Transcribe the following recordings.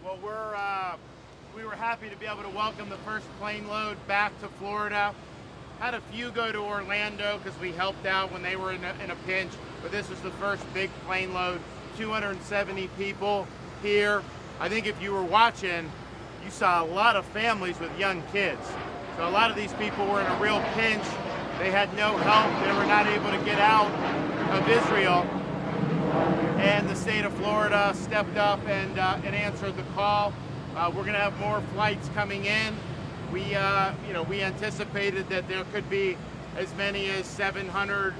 Well, we were happy to be able to welcome the first plane load back to Florida. Had a few go to Orlando because we helped out when they were in a pinch, but this was the first big plane load. 270 people here. I think if you were watching, you saw a lot of families with young kids. So a lot of these people were in a real pinch. They had no help. They were not able to get out of Israel. And the state of Florida stepped up and answered the call. We're going to have more flights coming in. We anticipated that there could be as many as 700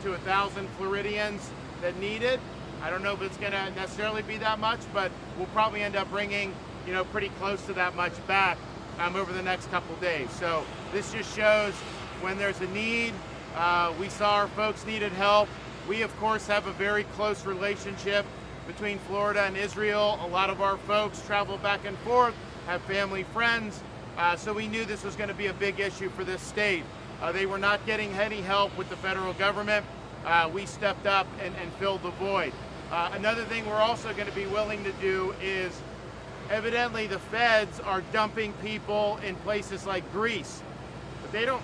to 1,000 Floridians that need it. I don't know if it's going to necessarily be that much, but we'll probably end up bringing, pretty close to that much back over the next couple days. So this just shows when there's a need. We saw our folks needed help. We, of course, have a very close relationship between Florida and Israel. A lot of our folks travel back and forth, have family, friends, so we knew this was going to be a big issue for this state. They were not getting any help with the federal government. We stepped up and filled the void. Another thing we're also going to be willing to do is, evidently the feds are dumping people in places like Greece, but they don't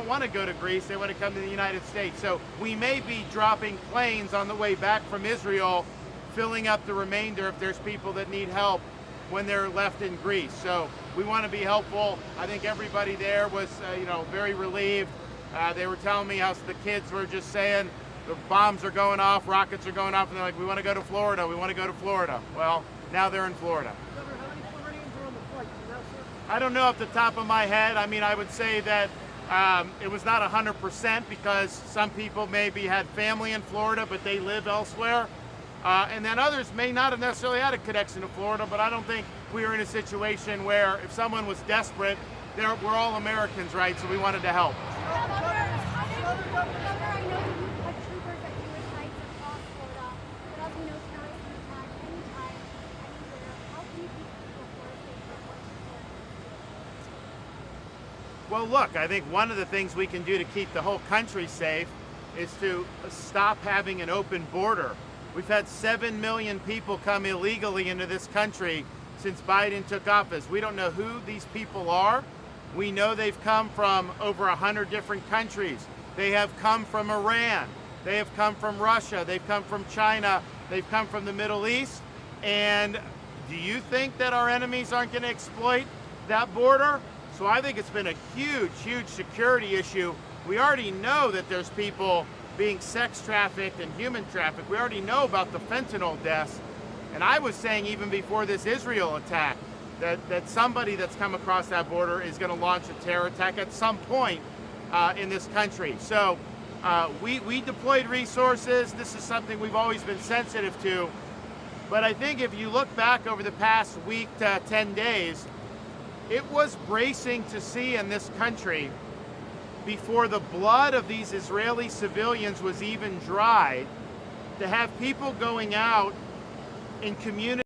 want to go to Greece, they want to come to the United States. So we may be dropping planes on the way back from Israel, filling up the remainder if there's people that need help when they're left in Greece. So we want to be helpful. I think everybody there was, very relieved. They were telling me how the kids were just saying, the bombs are going off, rockets are going off, and they're like, we want to go to Florida, we want to go to Florida. Well, now they're in Florida. Governor, how many Floridians are on the flight? Do you know, sir? I don't know off the top of my head. I mean, I would say that it was not 100% because some people maybe had family in Florida, but they live elsewhere. And then others may not have necessarily had a connection to Florida, but I don't think we were in a situation where if someone was desperate, we're all Americans, right? So we wanted to help. Well, look, I think one of the things we can do to keep the whole country safe is to stop having an open border. We've had 7 million people come illegally into this country since Biden took office. We don't know who these people are. We know they've come from over 100 different countries. They have come from Iran. They have come from Russia. They've come from China. They've come from the Middle East. And do you think that our enemies aren't going to exploit that border? So I think it's been a huge, huge security issue. We already know that there's people being sex trafficked and human trafficked. We already know about the fentanyl deaths. And I was saying even before this Israel attack that somebody that's come across that border is going to launch a terror attack at some point in this country. So we deployed resources. This is something we've always been sensitive to. But I think if you look back over the past week to 10 days, it was bracing to see in this country, before the blood of these Israeli civilians was even dried, to have people going out in communities